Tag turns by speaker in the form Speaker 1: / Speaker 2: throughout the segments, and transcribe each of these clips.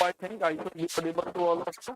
Speaker 1: I think I should be audible to all of you.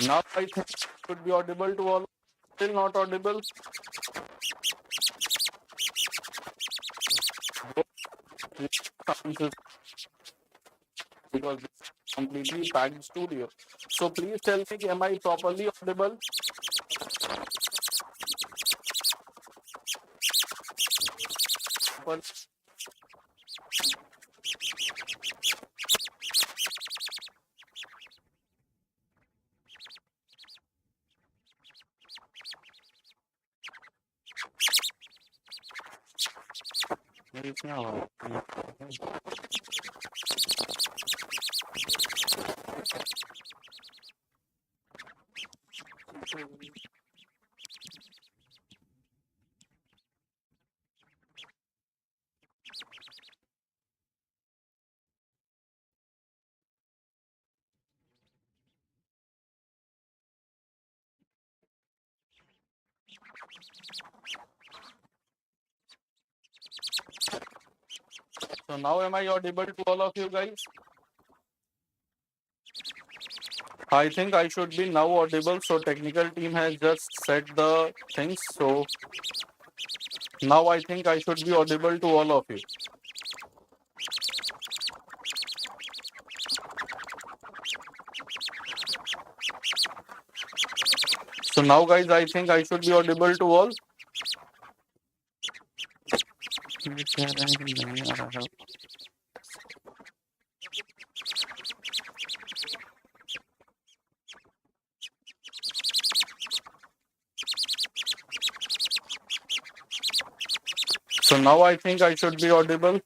Speaker 1: Now I think it should be audible to all. Still not audible. Because this is completely packed studio. So please tell me, am I properly audible? So now am I audible to all of you guys? I think I should be now audible. So technical team has just set the things. So now I think I should be audible to all of you. So now guys, I think I should be audible to all. So now I think I should be audible.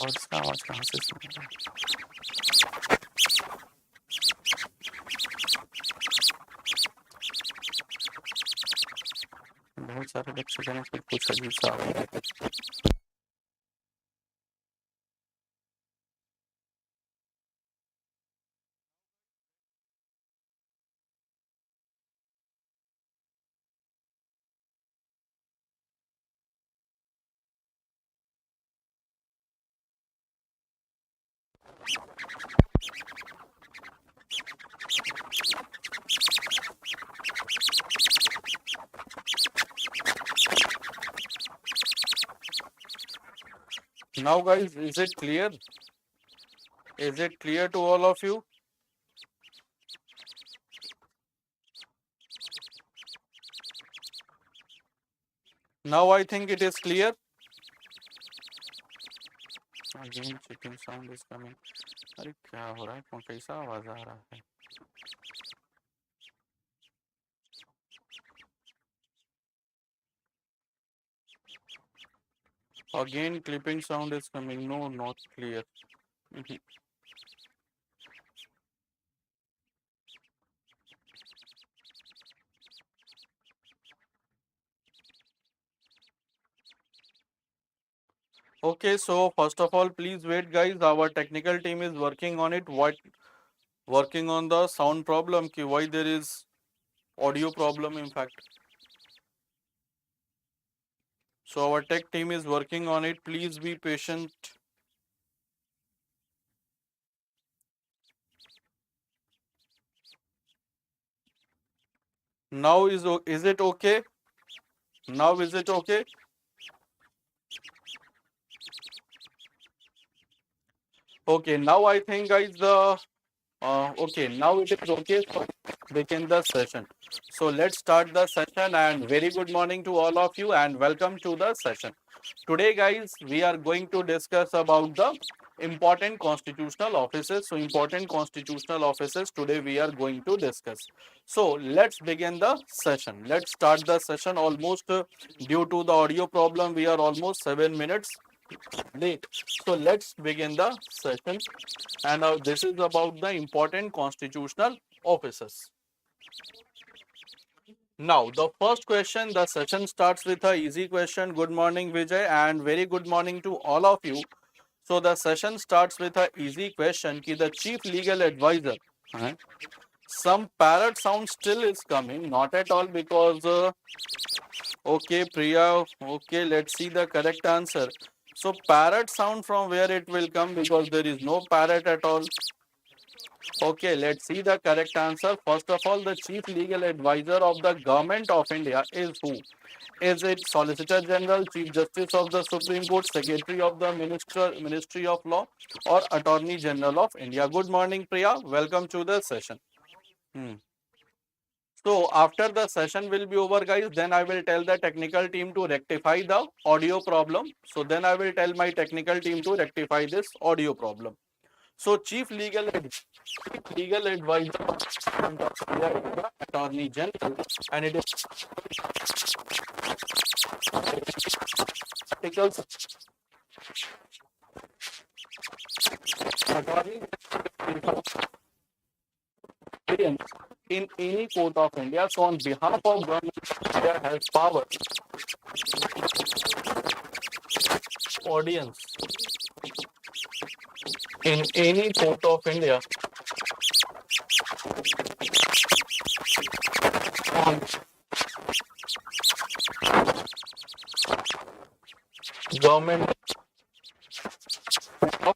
Speaker 1: और इसका आवाज कहाँ से सुन रहा है? बहुत सारे बच्चे जाने कुछ अजीब सा आ रहा है। Now guys, is it clear? Is it clear to all of you? Now I think it is clear. Again chicken sound is coming. अरे क्या हो रहा है? कैसा आवाज आ रहा है? Again, clipping sound is coming. No, not clear. Mhm. Okay, so first of all, please wait, guys. Our technical team is working on it. What working on the sound problem? Ki why there is audio problem? In fact, so our tech team is working on it. Please be patient. Now is it okay? Now is it okay? Okay, now I think, guys, the okay, now it is okay for begin the session. So let's start the session, and very good morning to all of you and welcome to the session. Today, guys, we are going to discuss about the important constitutional offices. So important constitutional offices today we are going to discuss. So let's begin the session. Let's start the session. Almost due to the audio problem, we are almost 7 minutes late. So let's begin the session. And this is about the important constitutional offices. Now, the first question, the session starts with a easy question. Good morning, Vijay, and very good morning to all of you. So the session starts with a easy question. Ki the chief legal advisor. Huh? Some parrot sound still is coming. Not at all because okay, Priya. Okay, let's see the correct answer. So parrot sound from where it will come because there is no parrot at all. Okay, let's see the correct answer. First of all, the chief legal advisor of the government of India is who? Is it Solicitor General, Chief Justice of the Supreme Court, Secretary of the Ministry of Law, or Attorney General of India? Good morning, Priya. Welcome to the session. Hmm. So after the session will be over, guys, then I will tell the technical team to rectify the audio problem. So then I will tell my technical team to rectify this audio problem. So chief legal advisor of India is the Attorney General, and it is articles Attorney General in any court of India. So on behalf of government of India has power audience in any court of India on government of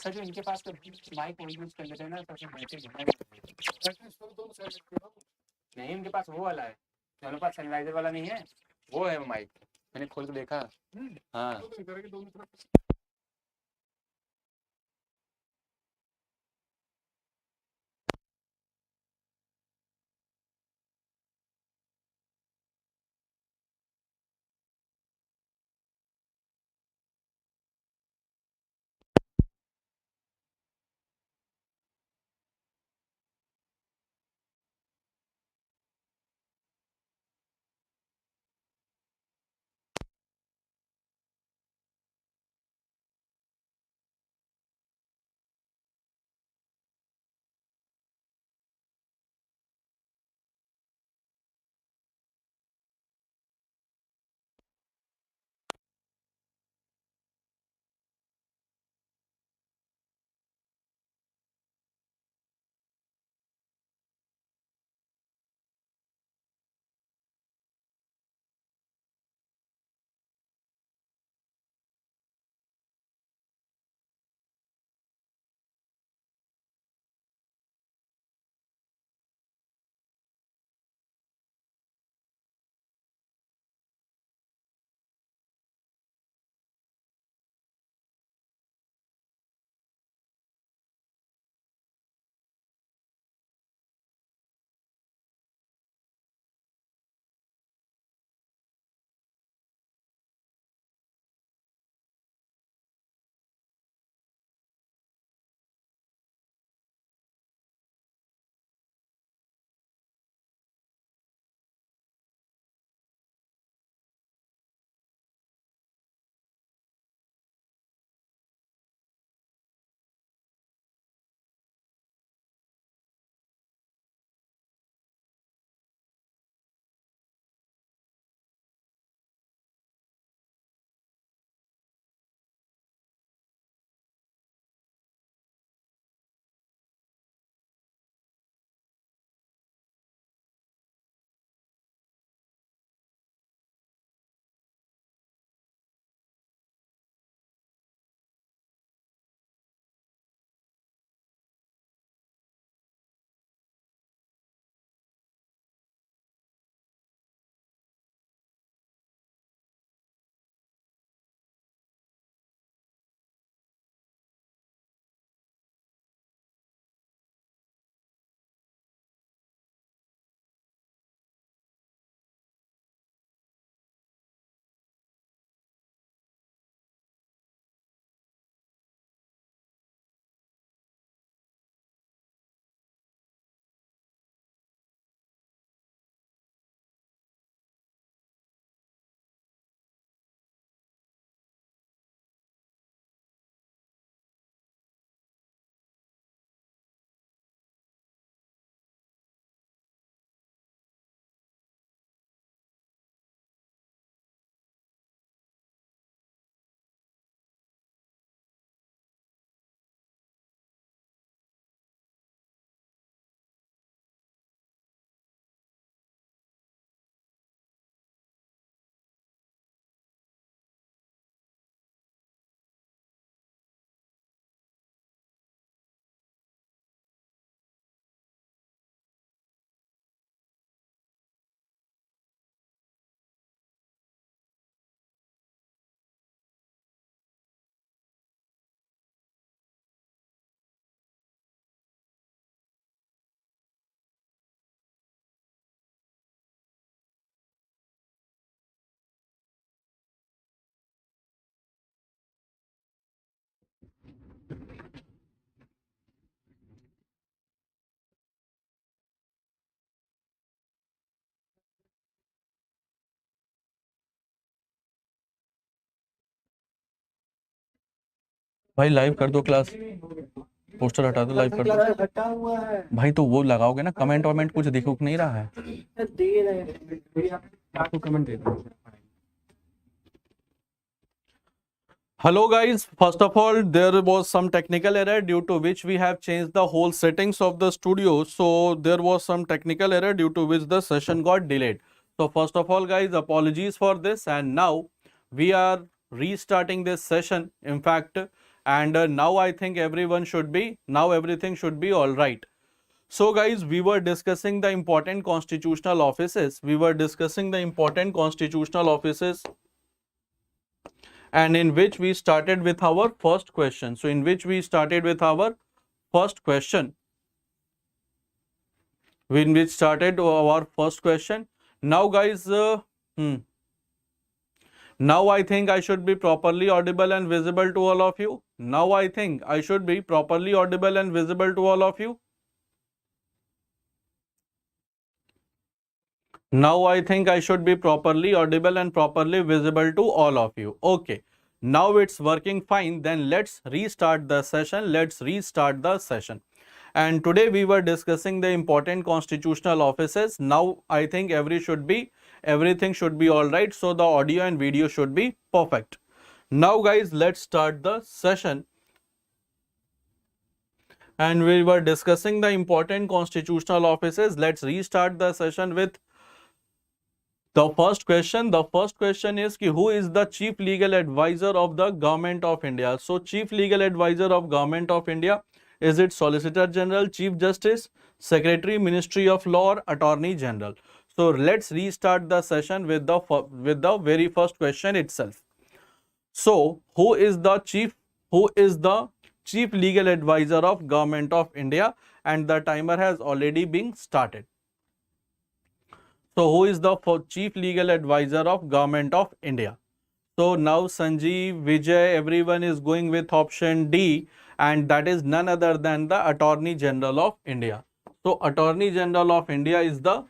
Speaker 1: sir इनके पास तो mic वो use कर लेते हैं ना तो फिर mic नहीं इनके पास वो वाला है मेरे पास सनराइजर वाला नहीं है वो है माइक मैंने खोल के देखा हाँ भाई लाइव कर दो क्लास, पोस्टर हटा दो, लाइव कर दो
Speaker 2: हटा हुआ है
Speaker 1: भाई। तो वो लगाओगे ना, कमेंट वमेंट कुछ दिख नहीं रहा है,
Speaker 2: दे रहे हैं
Speaker 1: आपको कमेंट दे दो। Hello guys, first of all there was some technical error due to which we have changed the whole settings of the studio. So there was some technical error due to which the session got delayed. So first of all guys, apologies for this, and now we are restarting this session in fact, and now I think everything should be all right. So guys, we were discussing the important constitutional offices. And in which we started with our first question. So in which we started with our first question. Now guys, now I think I should be properly audible and visible to all of you. Now I think I should be properly audible and visible to all of you. Now I think I should be properly audible and properly visible to all of you. Okay. Now it's working fine. Then let's restart the session. And today we were discussing the important constitutional offices. Now I think everything should be all right. So the audio and video should be perfect. Now guys, let's start the session. And we were discussing the important constitutional offices. Let's restart the session with the first question. The first question is who is the chief legal advisor of the government of India? So chief legal advisor of government of India, is it Solicitor General, Chief Justice, Secretary, Ministry of Law, or Attorney General? So let's restart the session with the very first question itself. So who is the chief legal advisor of government of India? And the timer has already been started. So who is the chief legal advisor of government of India? So now Sanjeev, Vijay, everyone is going with option D, and that is none other than the Attorney General of India. So Attorney General of India is the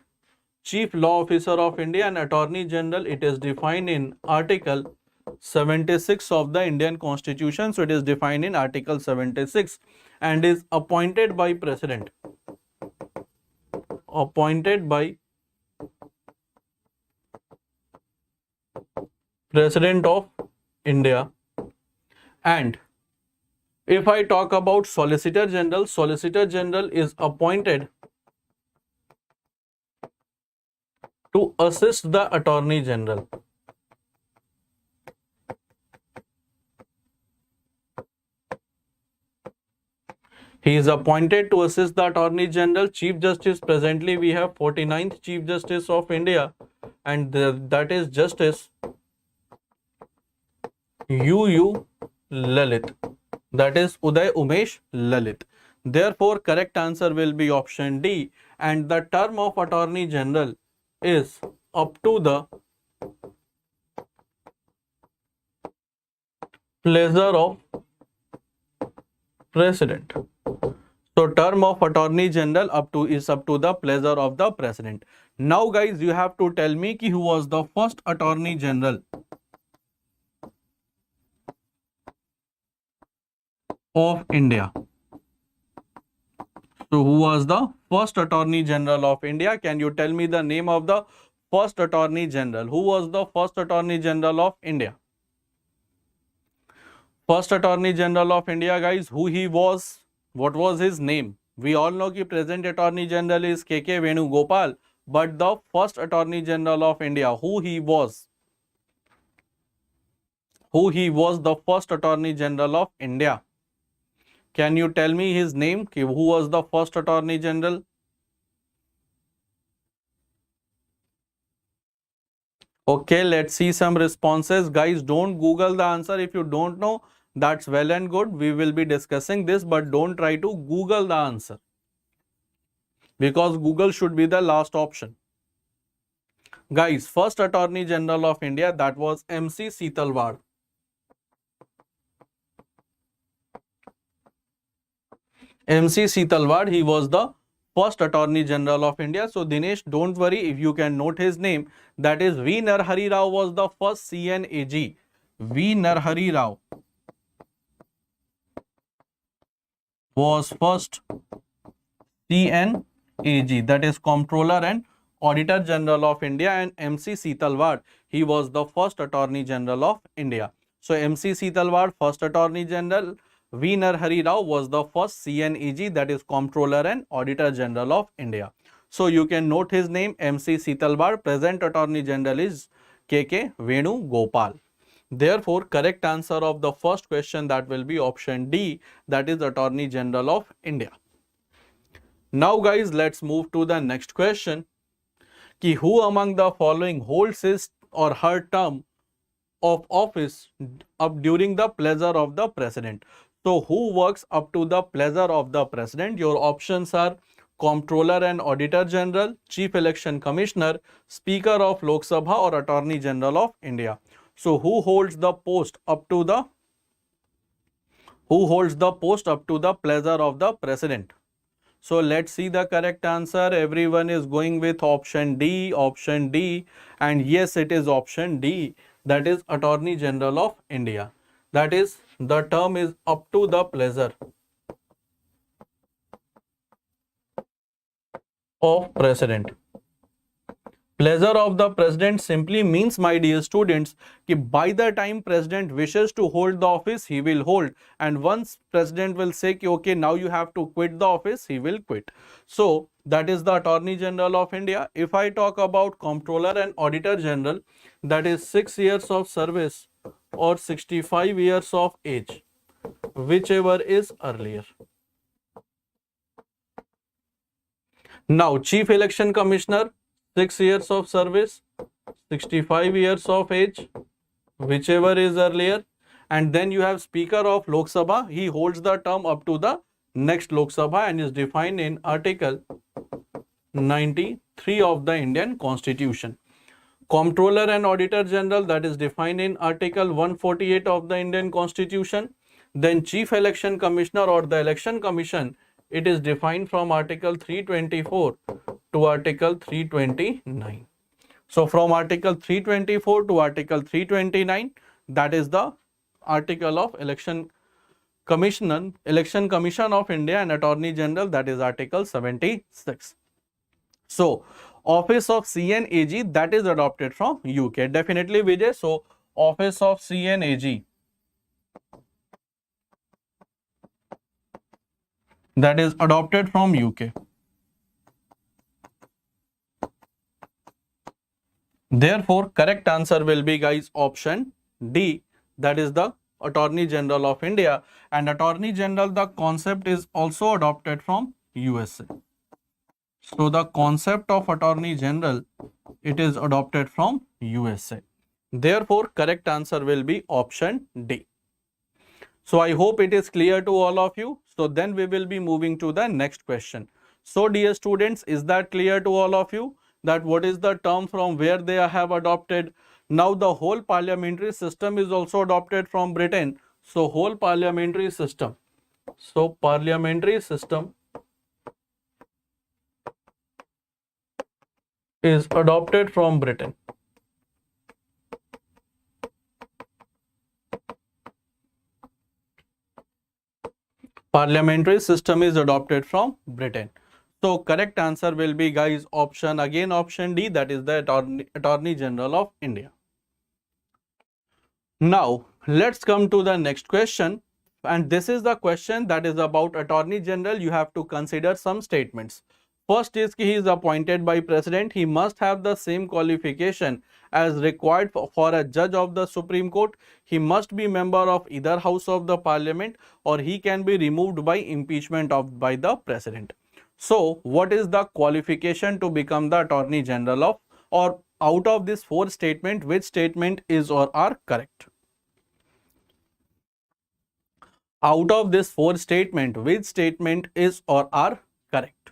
Speaker 1: Chief Law Officer of India, and Attorney General, it is defined in Article 76 of the Indian Constitution. So it is defined in Article 76 and is appointed by President. Appointed by President of India. And if I talk about Solicitor General, Solicitor General is appointed to assist the Attorney General. He is appointed to assist the Attorney General. Chief Justice, presently we have 49th Chief Justice of India, and that is Justice U. Lalit. That is Uday Umesh Lalit. Therefore, correct answer will be option D, and the term of Attorney General is up to the pleasure of President. So term of Attorney General is up to the pleasure of the President. Now guys, you have to tell me who was the first Attorney General of India. So who was the first Attorney General of India? Can you tell me the name of the first Attorney General? Who was the first Attorney General of India? First Attorney General of India, guys, who he was, what was his name? We all know that present Attorney General is K.K. Venugopal, but the first Attorney General of India, who he was? Who he was the first Attorney General of India? Can you tell me his name? Who was the first Attorney General? Okay, let's see some responses. Guys, don't Google the answer if you don't know. That's well and good. We will be discussing this, but don't try to Google the answer, because Google should be the last option. Guys, first Attorney General of India, that was MC Setalvad. MC Setalvad, he was the first Attorney General of India. So Dinesh, don't worry, if you can note his name, that is V. Narhari Rao was the first CNAG. V. Narhari Rao. was first CNAG, that is Comptroller and Auditor General of India, and MC Setalvad, he was the first Attorney General of India. So MC Setalvad, first Attorney General, V. Narhari Rao was the first CNAG, that is Comptroller and Auditor General of India. So you can note his name, MC Setalvad. Present Attorney General is K. Venu Gopal. Therefore, correct answer of the first question, that will be option D, that is Attorney General of India. Now guys, let's move to the next question. Ki who among the following holds his or her term of office up during the pleasure of the president? So who works up to the pleasure of the president? Your options are Comptroller and Auditor General, Chief Election Commissioner, Speaker of Lok Sabha, or Attorney General of India. So who holds the post up to the pleasure of the president? So let's see the correct answer. Everyone is going with option D, and yes, it is option D, that is Attorney General of India. That is, the term is up to the pleasure of president. Pleasure of the president simply means, my dear students, that by the time president wishes to hold the office, he will hold, and once president will say okay, now you have to quit the office, he will quit. So that is the Attorney General of India. If I talk about Comptroller and Auditor General, that is 6 years of service or 65 years of age, whichever is earlier. Now Chief Election Commissioner, 6 years of service, 65 years of age, whichever is earlier. And then you have Speaker of Lok Sabha. He holds the term up to the next Lok Sabha and is defined in Article 93 of the Indian Constitution. Comptroller and Auditor General, that is defined in Article 148 of the Indian Constitution. Then Chief Election Commissioner or the Election Commission, it is defined from Article 324 to Article 329. So from Article 324 to Article 329, that is the article of Election Commission of India and Attorney General, that is Article 76. So Office of CNAG, that is adopted from UK. Definitely Vijay. So Office of CNAG, that is adopted from UK. Therefore, correct answer will be, guys, option D, that is the Attorney General of India. And Attorney General, the concept is also adopted from USA. So the concept of Attorney General, it is adopted from USA. Therefore, correct answer will be option D. So I hope it is clear to all of you. So then we will be moving to the next question. So dear students, is that clear to all of you, that what is the term from where they have adopted? Now the whole parliamentary system is also adopted from Britain. So whole parliamentary system. So parliamentary system is adopted from Britain. Parliamentary system is adopted from Britain. So correct answer will be, guys, option D, that is the Attorney General of India. Now let's come to the next question, and this is the question that is about Attorney General. You have to consider some statements. First is he is appointed by President. He must have the same qualification as required for a judge of the Supreme Court. He must be member of either house of the Parliament, or he can be removed by impeachment by the President. So what is the qualification to become the Attorney General of, or out of this 4 statement, which statement is or are correct? Out of this 4 statement, which statement is or are correct?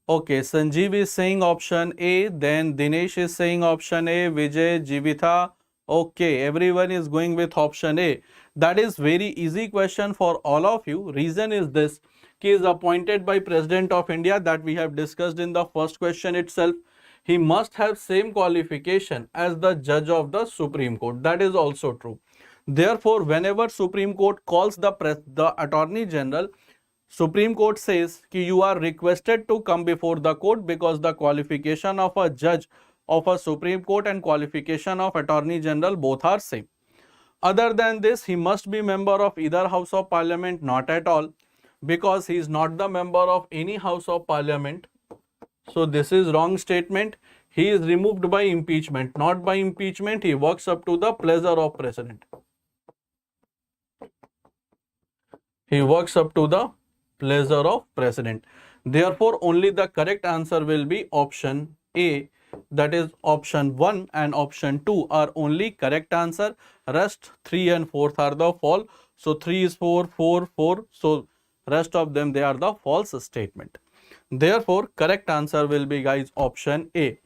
Speaker 1: Okay, Sanjeev is saying option A, then Dinesh is saying option A, Vijay, Jivitha. Okay, everyone is going with option A. That is very easy question for all of you. Reason is this, he is appointed by President of India, that we have discussed in the first question itself. He must have same qualification as the judge of the Supreme Court. That is also true. Therefore, whenever Supreme Court calls the Attorney General, Supreme Court says कि you are requested to come before the court because the qualification of a judge of a Supreme Court and qualification of Attorney General both are same. Other than this, he must be member of either House of Parliament, not at all, because he is not the member of any House of Parliament. So this is wrong statement. He is removed by impeachment, not by impeachment. He works up to the pleasure of President. He works up to the pleasure of President. Therefore, only the correct answer will be option A. That is option 1 and option 2 are only correct answer. Rest 3 and 4 are the false. So 3 is 4, 4, 4. So rest of them, they are the false statement. Therefore, correct answer will be, guys, option A.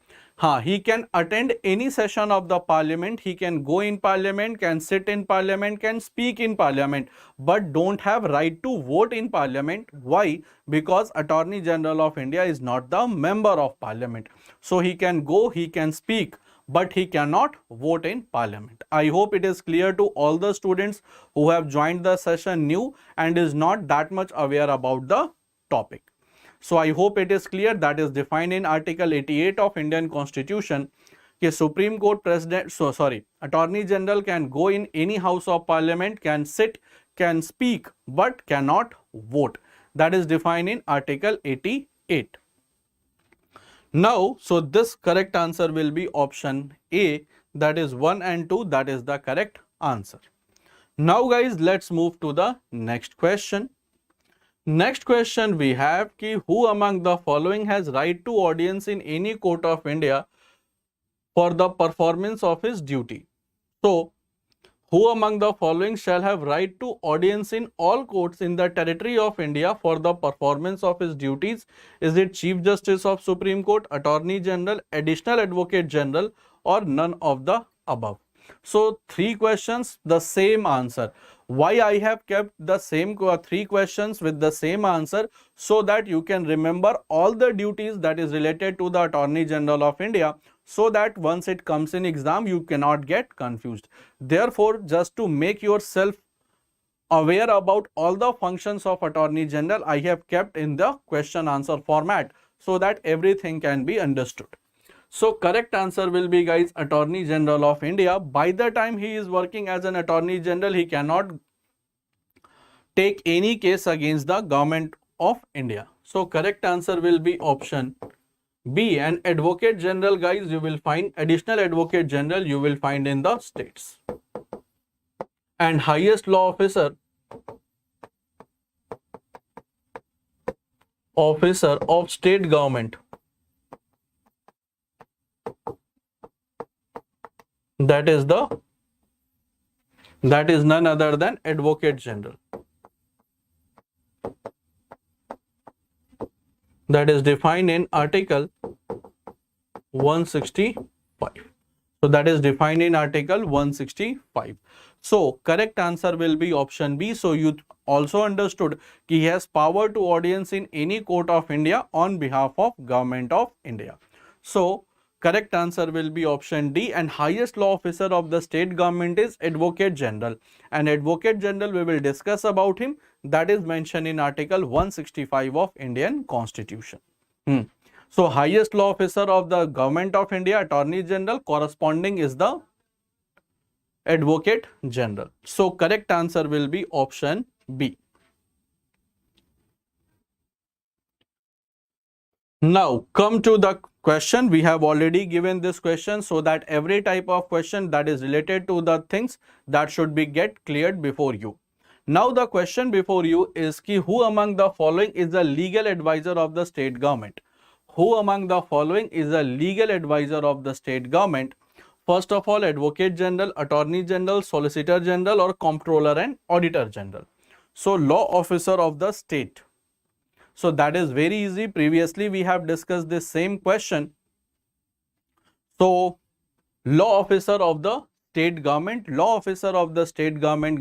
Speaker 1: He can attend any session of the parliament, he can go in parliament, can sit in parliament, can speak in parliament, but don't have right to vote in parliament. Why? Because Attorney General of India is not the member of parliament. So he can go, he can speak, but he cannot vote in parliament. I hope it is clear to all the students who have joined the session new and is not that much aware about the topic. So I hope it is clear. That is defined in Article 88 of Indian Constitution. कि Supreme Court President, Attorney General can go in any House of Parliament, can sit, can speak, but cannot vote. That is defined in Article 88. Now, so this correct answer will be option A. That is 1 and 2. That is the correct answer. Now, guys, let's move to the next question. Next question we have कि who among the following has right to audience in any court of India for the performance of his duty? So, who among the following shall have right to audience in all courts in the territory of India for the performance of his duties? Is it Chief Justice of Supreme Court, Attorney General, Additional Advocate General, or none of the above? So 3 questions, the same answer. Why I have kept the same 3 questions with the same answer? So that you can remember all the duties that is related to the Attorney General of India, so that once it comes in exam, you cannot get confused. Therefore, just to make yourself aware about all the functions of Attorney General, I have kept in the question answer format so that everything can be understood. So correct answer will be, guys, Attorney General of India. By the time he is working as an Attorney General, he cannot take any case against the government of India. So correct answer will be option B. And Advocate General, guys, you will find Additional Advocate General, you will find in the states. And highest law officer of state government, that is none other than Advocate General. That is defined in Article 165. So that is defined in Article 165. So correct answer will be option B. So you also understood he has power to audience in any court of India on behalf of Government of India. So correct answer will be option D. And highest law officer of the state government is Advocate General. And Advocate General, we will discuss about him. That is mentioned in Article 165 of Indian Constitution. So highest law officer of the Government of India, Attorney General, corresponding is the Advocate General. So correct answer will be option B. Now come to the question. We have already given this question so that every type of question that is related to the things that should be get cleared before you. Now the question before you is ki who among the following is the legal advisor of the state government? Who among the following is the legal advisor of the state government? First of all, Advocate General, Attorney General, Solicitor General, or Comptroller and Auditor General. So law officer of the state. So that is very easy. Previously we have discussed this same question. So law officer of the state government,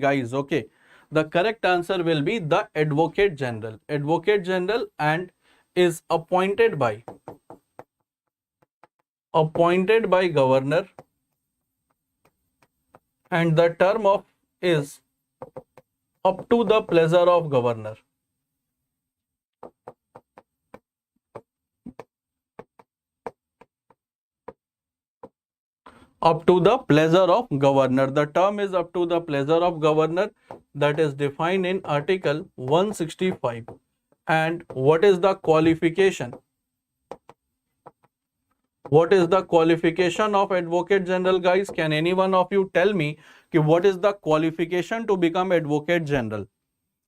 Speaker 1: guys, okay. The correct answer will be the Advocate General. Advocate General and is appointed by governor, and the term of is up to the pleasure of governor. Up to the pleasure of governor. The term is up to the pleasure of governor, that is defined in Article 165. And what is the qualification? What is the qualification of Advocate General, guys? Can any one of you tell me what is the qualification to become Advocate General?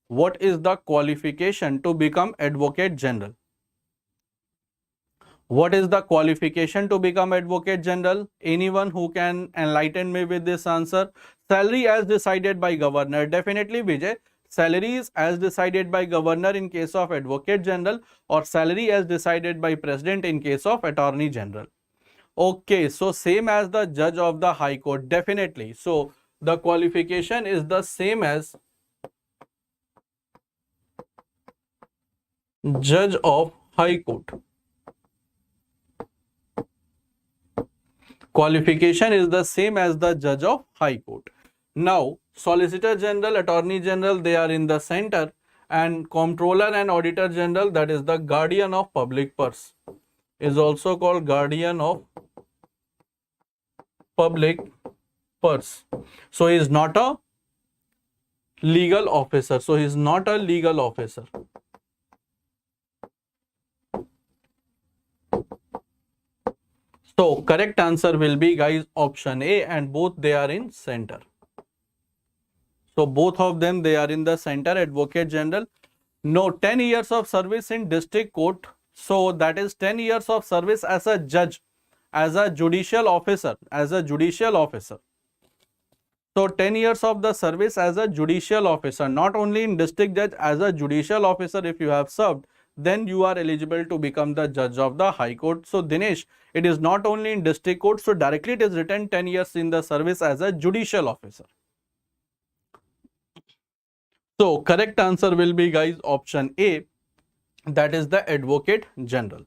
Speaker 1: What is the qualification to become Advocate General? What is the qualification to become Advocate General? Anyone who can enlighten me with this answer? Salary as decided by governor. Definitely, Vijay. Salary is as decided by governor in case of Advocate General, or salary as decided by President in case of Attorney General. Okay, so same as the Judge of the High Court. Definitely. So the qualification is the same as Judge of High Court. Qualification is the same as the Judge of High Court. Now, Solicitor General, Attorney General, they are in the center, and Comptroller and Auditor General, that is the guardian of public purse, is also called guardian of public purse. So he is not a legal officer. So he is not a legal officer. So correct answer will be, guys, option A, and both they are in center. So both of them, they are in the center. Advocate General. No, 10 years of service in district court. So that is 10 years of service as a judge, as a judicial officer, as a judicial officer. So 10 years of the service as a judicial officer, not only in district judge, as a judicial officer if you have served, then you are eligible to become the judge of the High Court. So Dinesh, it is not only in district court, so directly it is written 10 years in the service as a judicial officer. So correct answer will be, guys, option A, that is the Advocate General.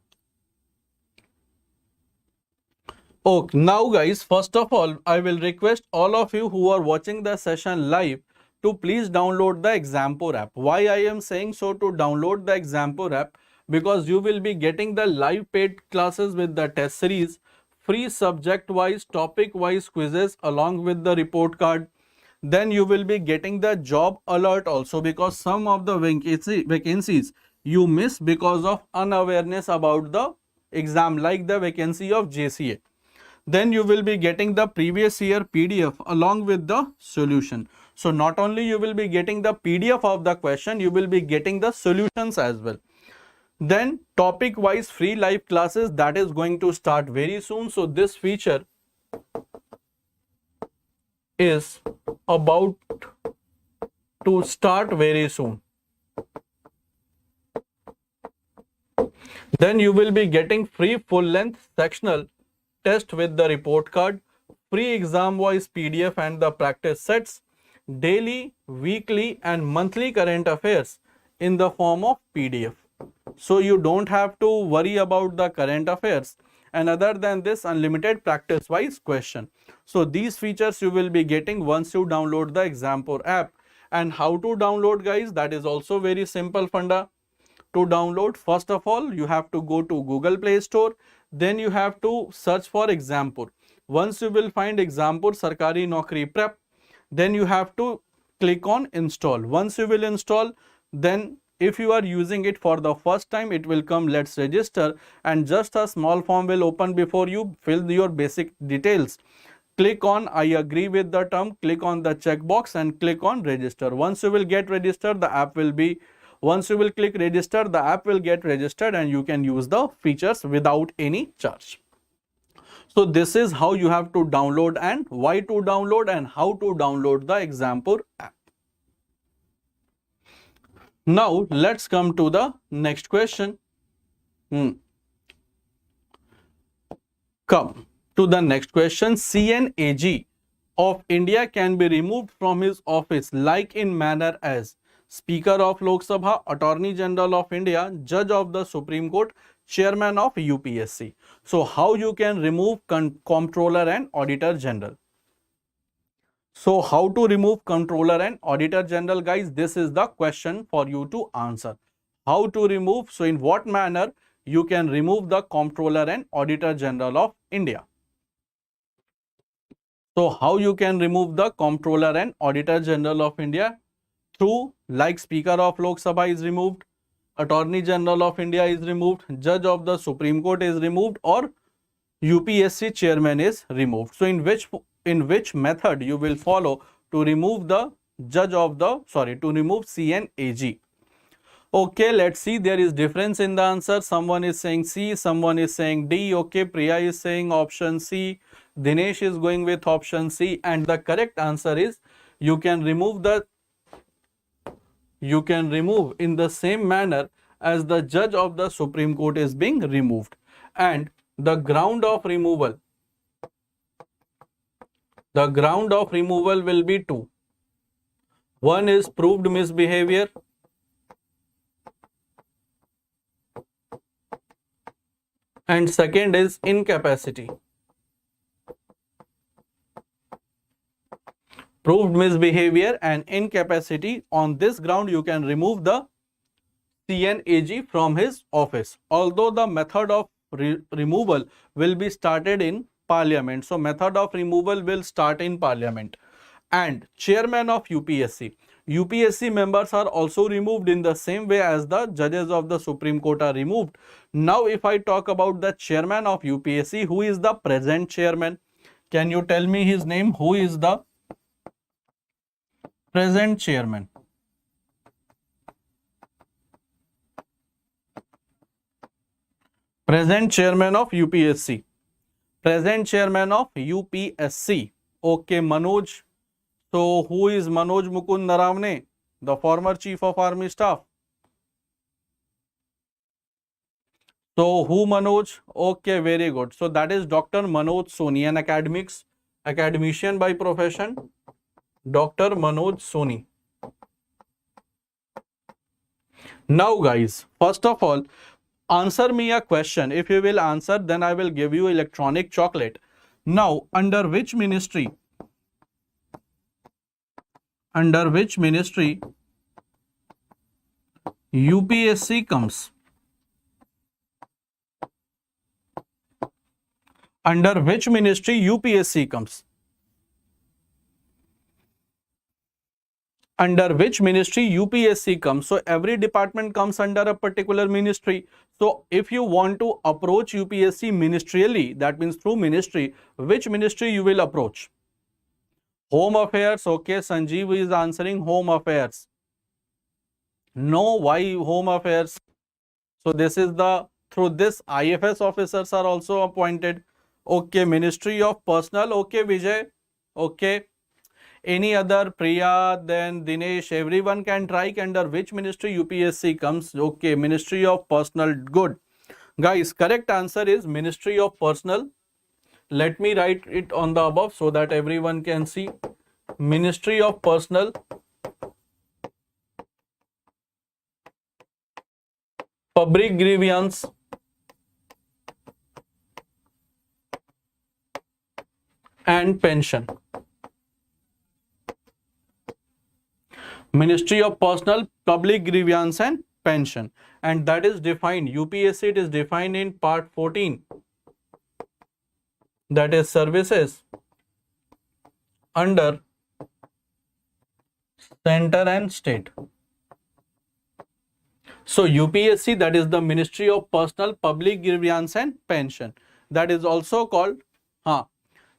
Speaker 1: Okay, now guys, first of all, I will request all of you who are watching the session live to please download the Exampor app. Why I am saying so to download the Exampor app? Because you will be getting the live paid classes with the test series, free subject wise, topic wise quizzes along with the report card. Then you will be getting the job alert also, because some of the vacancies you miss because of unawareness about the exam, like the vacancy of JCA. Then you will be getting the previous year PDF along with the solution. So not only you will be getting the PDF of the question, you will be getting the solutions as well. Then topic wise free live classes, that is going to start very soon. So this feature is about to start very soon. Then you will be getting free full length sectional test with the report card, free exam wise PDF and the practice sets, daily, weekly and monthly current affairs in the form of PDF. So you don't have to worry about the current affairs, and other than this, unlimited practice wise question. So these features you will be getting once you download the Exampor app. And how to download, guys, that is also very simple funda. To download, first of all, you have to go to Google Play Store. Then you have to search for Exampor. Once you will find Exampor Sarkari Naukri Prep, then you have to click on install. Once you will install, then if you are using it for the first time, it will come let's register, and just a small form will open before you. Fill your basic details. Click on I agree with the term, click on the checkbox and click on register. Once you will get registered, the app will be, once you will click register, the app will get registered and you can use the features without any charge. So this is how you have to download, and why to download, and how to download the Exampor app. Now let's come to the next question. Come to the next question. CNAG of India can be removed from his office like in manner as Speaker of Lok Sabha, Attorney General of India, Judge of the Supreme Court, Chairman of UPSC. So how you can remove Comptroller and Auditor General? So how to remove Comptroller and Auditor General, guys? This is the question for you to answer. How to remove? So in what manner you can remove the Comptroller and Auditor General of India? So how you can remove the Comptroller and Auditor General of India? Through, like Speaker of Lok Sabha is removed, Attorney General of India is removed, Judge of the Supreme Court is removed, or UPSC Chairman is removed. So in which method you will follow to remove the to remove CNAG? Okay, let's see. There is difference in the answer. Someone is saying C, someone is saying D. Okay, Priya is saying option C. Dinesh is going with option C, and the correct answer is you can remove in the same manner as the judge of the Supreme Court is being removed. And the ground of removal will be two. One is proved misbehavior, and second is incapacity. Proved misbehavior and incapacity. On this ground you can remove the CNAG from his office, although the method of removal will be started in Parliament. So method of removal will start in Parliament. And chairman of UPSC members are also removed in the same way as the judges of the Supreme Court are removed. Now if I talk about the chairman of UPSC, who is the present chairman? Can you tell me his name? Who is the present chairman? Present chairman of UPSC. Present chairman of UPSC. Okay, Manoj. So who is Manoj Mukund Naravne, the former chief of army staff? So who Manoj? Okay, very good. So that is Dr. Manoj Soni, an academician by profession. Dr. Manoj Soni. Now guys, first of all, answer me a question. If you will answer, then I will give you electronic chocolate. Now, under which ministry UPSC comes? Under which ministry UPSC comes? Under which ministry UPSC comes? So every department comes under a particular ministry. So if you want to approach UPSC ministerially, that means through ministry, which ministry you will approach? Home Affairs. Okay, Sanjeev is answering Home Affairs. No, why Home Affairs? So this is through this IFS officers are also appointed. Okay, Ministry of Personnel. Okay, Vijay. Okay. Any other? Priya, then Dinesh, everyone can try under which ministry UPSC comes. Okay, Ministry of Personnel. Good. Guys, correct answer is Ministry of Personnel. Let me write it on the above so that everyone can see. Ministry of Personnel. Public Grievance and Pension. Ministry of Personnel, Public Grievance and Pension. And that is defined, UPSC, it is defined in part 14. That is services under center and state. So UPSC, that is the Ministry of Personnel, Public Grievance and Pension. That is also called,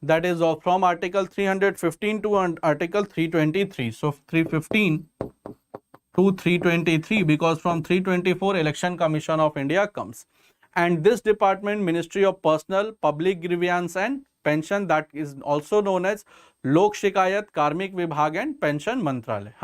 Speaker 1: that is from Article 315 to Article 323. So 315 to 323, because from 324 Election Commission of India comes. And this department, Ministry of Personnel, Public Grievance and Pension, that is also known as Lok Shikayat, Karmik Vibhag and Pension Mantralay.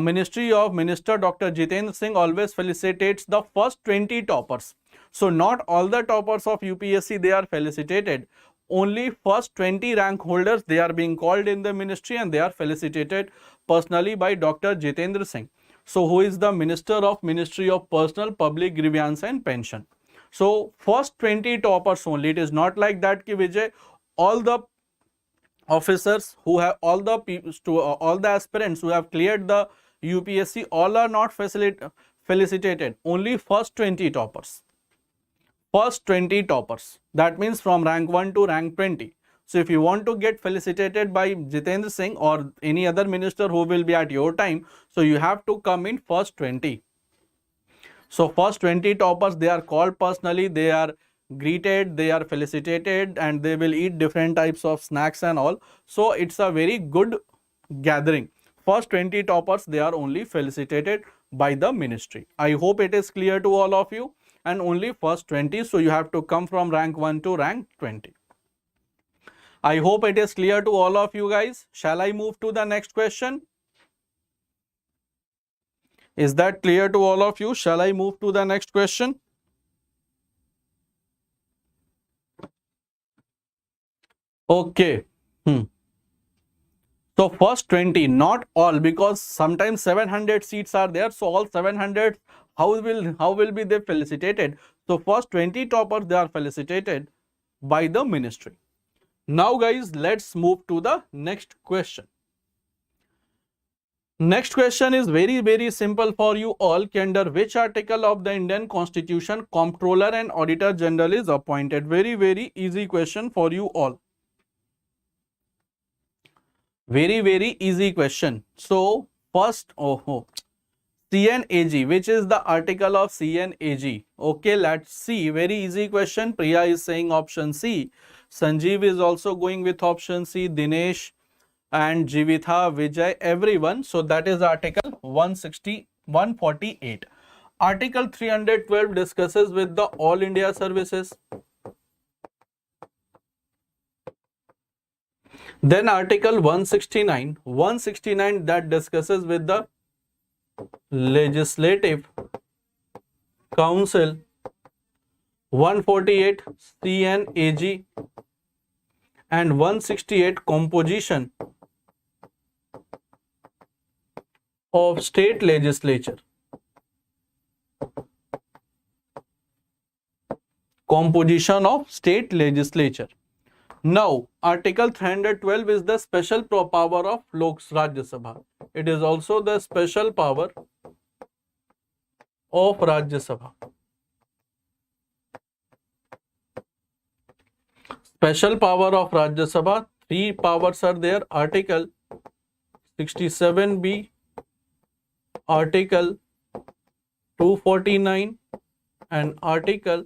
Speaker 1: Ministry of Minister Dr. Jitendra Singh always felicitates the first 20 toppers. So not all the toppers of UPSC they are felicitated. Only first 20 rank holders they are being called in the ministry, and they are felicitated personally by Dr. Jitendra Singh. So who is the Minister of Ministry of Personnel, Public Grievance and Pension? So first 20 toppers only. It is not like that ki Vijay, all the officers who have, all the aspirants who have cleared the UPSC, all are not felicitated. Only first 20 toppers. First 20 toppers. That means from rank 1 to rank 20. So if you want to get felicitated by Jitendra Singh or any other minister who will be at your time, so you have to come in first 20. So first 20 toppers, they are called personally, they are greeted, they are felicitated, and they will eat different types of snacks and all. So it's a very good gathering. First 20 toppers, they are only felicitated by the ministry. I hope it is clear to all of you. And only first 20, so you have to come from rank 1 to rank 20. I hope it is clear to all of you guys. Shall I move to the next question? Is that clear to all of you? Shall I move to the next question? Okay. So first 20, not all, because sometimes 700 seats are there. So all 700, how will be they felicitated? So first 20 toppers, they are felicitated by the ministry. Now guys, let's move to the next question. Next question is very simple for you all. Under which article of the Indian Constitution Comptroller and Auditor General is appointed? Very easy question for you all. Very easy question. So first, CNAG, which is the article of CNAG? Okay, let's see. Very easy question. Priya is saying option C. Sanjeev is also going with option C. Dinesh and Jivitha, Vijay, everyone. So that is article 148. Article 312 discusses with the All India services. Then article 169 that discusses with the Legislative Council. 148 CNAG and 168 composition of state legislature. Composition of state legislature. Now, Article 312 is the special power of Rajya Sabha. It is also the special power of Rajya Sabha. Special power of Rajya Sabha, 3 powers are there. Article 67B, Article 249 and Article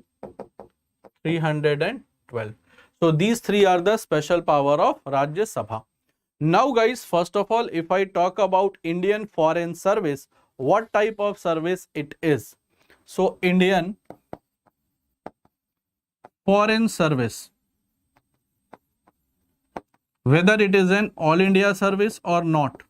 Speaker 1: 312. So these 3 are the special power of Rajya Sabha. Now guys, first of all, if I talk about Indian Foreign Service, what type of service it is? So Indian Foreign Service, whether it is an All India service or not.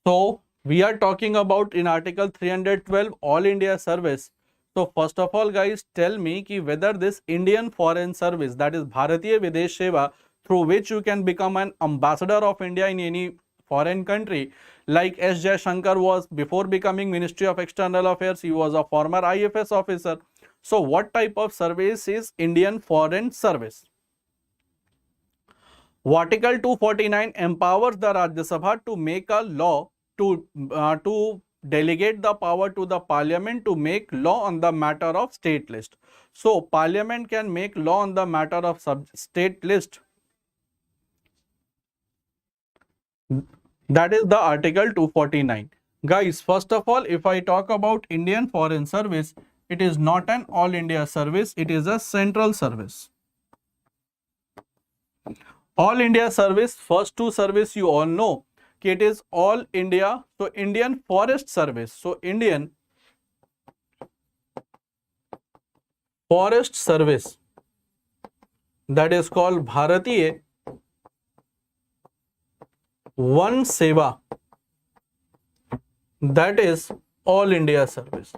Speaker 1: So we are talking about in Article 312 All India service. So first of all guys, tell me ki whether this Indian Foreign Service, that is Bharatiya Videsh Seva, through which you can become an ambassador of India in any foreign country, like S. Shankar was before becoming Ministry of External Affairs, he was a former IFS officer. So what type of service is Indian Foreign Service? Article 249 empowers the Rajya Sabha to make a law to delegate the power to the Parliament to make law on the matter of state list. So Parliament can make law on the matter of state list. That is the Article 249. Guys, first of all, if I talk about Indian Foreign Service, it is not an all India service, it is a central service. All India service, first 2 service you all know, it is all India. So Indian Forest Service. So Indian Forest Service, that is called Bharatiya Van Seva, that is All India Service.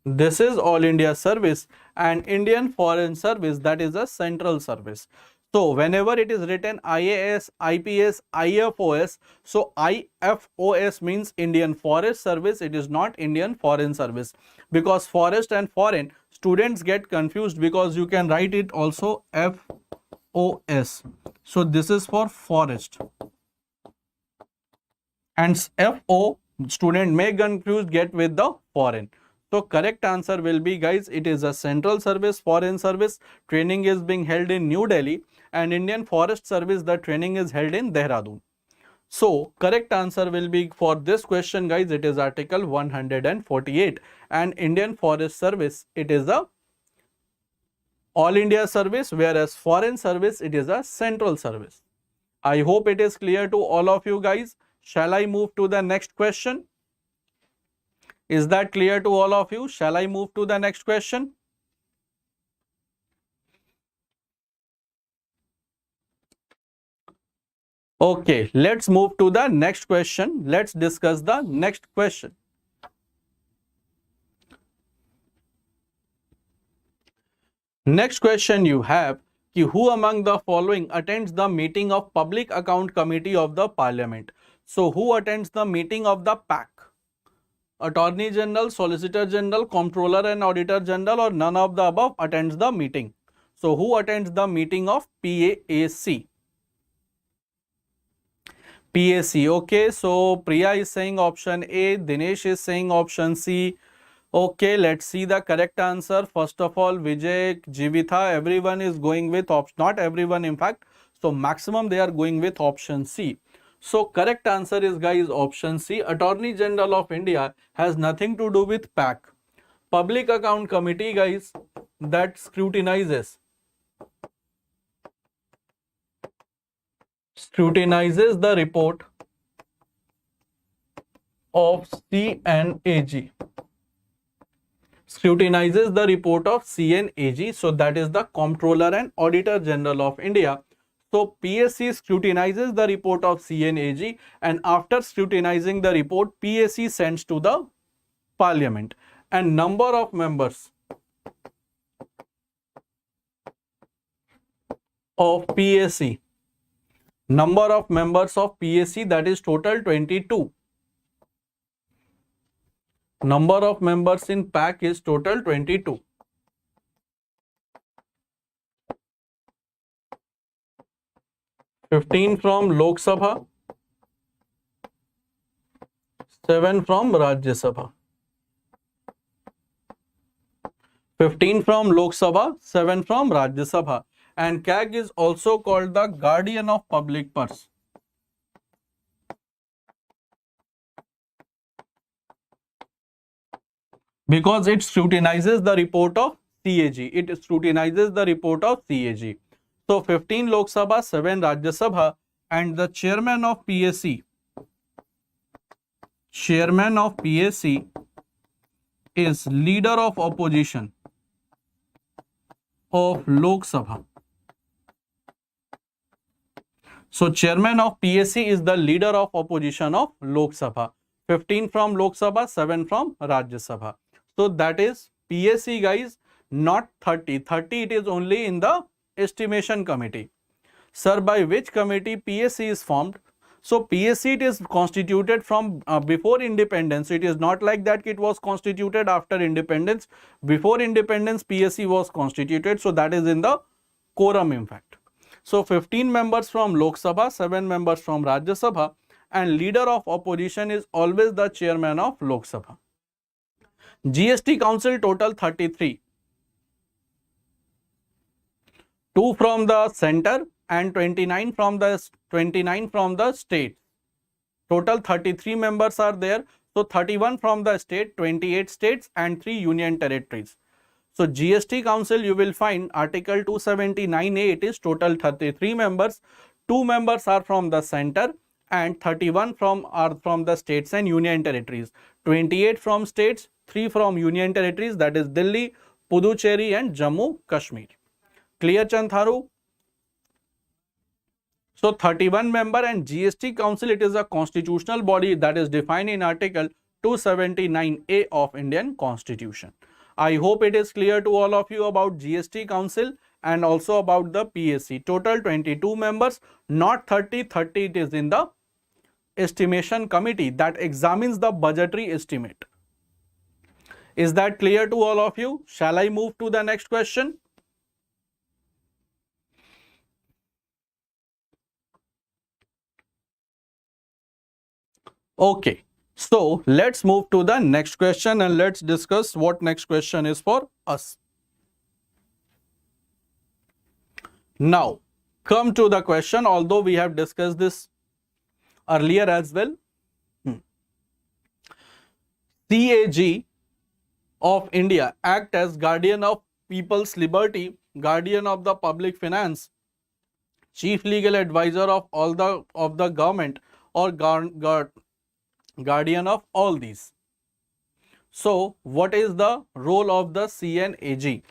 Speaker 1: This is All India Service, and Indian Foreign Service, that is a central service. So whenever it is written IAS, IPS, IFOS, so IFOS means Indian Forest Service, it is not Indian Foreign Service, because forest and foreign, students get confused because you can write it also FOS. So this is for forest, and FO student may get with the foreign. So correct answer will be, guys, it is a central service, foreign service. Training is being held in New Delhi, and Indian Forest Service, the training is held in Dehradun. So correct answer will be for this question, guys, it is article 148, and Indian Forest Service, it is a all India service, whereas foreign service, it is a central service. I hope it is clear to all of you guys. Shall I move to the next question? Is that clear to all of you? Shall I move to the next question? Okay, let's move to the next question. Let's discuss the next question. Next question you have, ki who among the following attends the meeting of Public Account Committee of the Parliament? So who attends the meeting of the PAC? Attorney General, Solicitor General, Comptroller and Auditor General, or none of the above attends the meeting? So who attends the meeting of PAC? PAC. Okay, so Priya is saying option A, Dinesh is saying option C. Okay, let's see the correct answer. First of all, Vijay, Jivitha, everyone is going with option, not everyone in fact. So maximum they are going with option C. So correct answer is, guys, option C. Attorney General of India has nothing to do with PAC. Public Account Committee, guys, that scrutinizes the report of CNAG. Scrutinizes the report of CNAG. So that is the Comptroller and Auditor General of India. So PSC scrutinizes the report of CNAG, and after scrutinizing the report, PSC sends to the Parliament. And number of members of PSC, number of members of PSC, that is total 22. Number of members in PAC is total 22. 15 from Lok Sabha, 7 from Rajya Sabha. 15 from Lok Sabha, 7 from Rajya Sabha. And CAG is also called the guardian of public purse, because it scrutinizes the report of CAG. It scrutinizes the report of CAG. So 15 Lok Sabha, 7 Rajya Sabha, and the chairman of PSC, is leader of opposition of Lok Sabha. So chairman of PSC is the leader of opposition of Lok Sabha. 15 from Lok Sabha, 7 from Rajya Sabha. So that is PSC, guys, not 30. 30 it is only in the estimation committee. Sir, by which committee PSC is formed? So PSC, it is constituted from before independence. It is not like that it was constituted after independence. Before independence, PSC was constituted. So that is in the quorum, in fact. So 15 members from Lok Sabha, 7 members from Rajya Sabha, and leader of opposition is always the chairman of Lok Sabha. GST Council total 33. 2 from the center and 29 from the state. Total 33 members are there. So 31 from the state, 28 states and 3 union territories. So GST Council, you will find Article 279A, it is total 33 members. 2 members are from the center and 31 are from the states and union territories. 28 from states, 3 from union territories, that is Delhi, Puducherry and Jammu Kashmir. Clear, Chantharu? So 31 member, and GST Council, it is a constitutional body that is defined in Article 279A of Indian Constitution. I hope it is clear to all of you about GST Council and also about the PSC. Total 22 members, not 30. 30 it is in the estimation committee that examines the budgetary estimate. Is that clear to all of you? Shall I move to the next question? Okay. So let's move to the next question and let's discuss what next question is for us. Now, come to the question, although we have discussed this earlier as well. CAG of India act as guardian of people's liberty, guardian of the public finance, chief legal advisor of all the government, or guardian of all these. So, what is the role of the CNAG?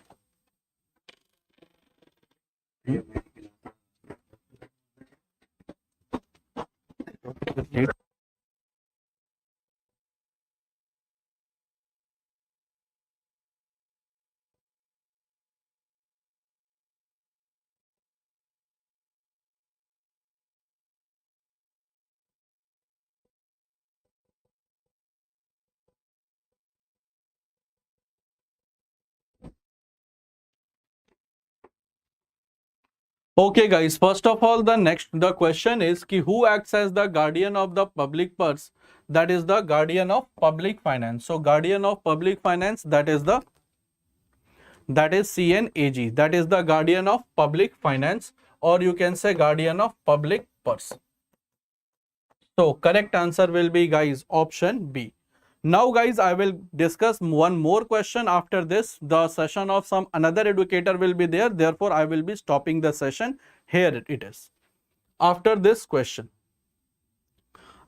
Speaker 1: Okay guys, first of all, the question is ki who acts as the guardian of the public purse? That is the guardian of public finance. So guardian of public finance, that is CNAG, that is the guardian of public finance, or you can say guardian of public purse. So correct answer will be, guys, option B. Now guys, I will discuss one more question. After this, the session of some another educator will be there. Therefore, I will be stopping the session. Here it is. After this question,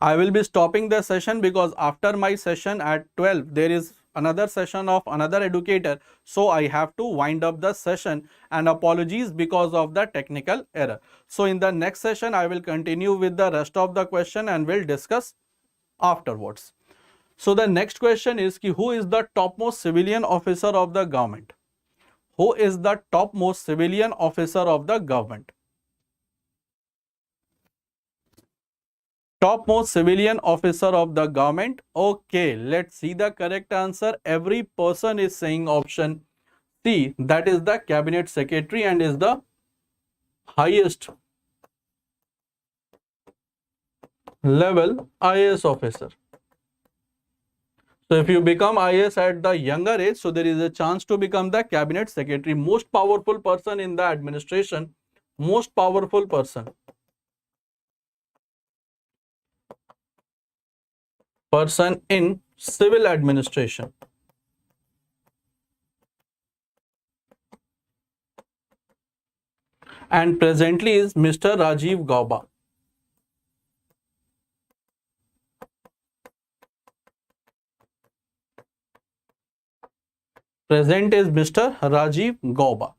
Speaker 1: I will be stopping the session because after my session at 12, there is another session of another educator. So I have to wind up the session, and apologies because of the technical error. So in the next session, I will continue with the rest of the question and will discuss afterwards. So the next question is ki who is the topmost civilian officer of the government? Who is the topmost civilian officer of the government? Topmost civilian officer of the government. Okay, let's see the correct answer. Every person is saying option C, that is the cabinet secretary and is the highest level IAS officer. So if you become IAS at the younger age, so there is a chance to become the cabinet secretary, most powerful person in the administration, most powerful person in civil administration. And presently is Mr. Rajiv Gauba. Present is Mr. Rajiv Gauba.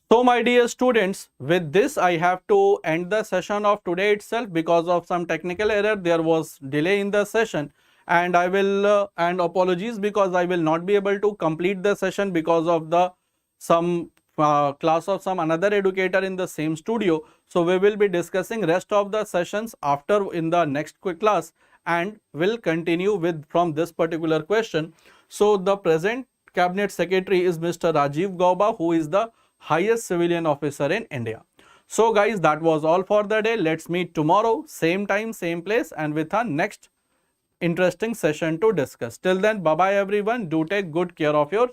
Speaker 1: So my dear students, with this I have to end the session of today itself because of some technical error. There was delay in the session, and I will and apologies because I will not be able to complete the session because of the some class of some another educator in the same studio. So we will be discussing rest of the sessions after in the next quick class, and will continue with from this particular question. So the present cabinet secretary is Mr. Rajiv Gauba, who is the highest civilian officer in India. So guys, that was all for the day. Let's meet tomorrow, same time, same place, and with our next interesting session to discuss. Till then, bye bye everyone. Do take good care of your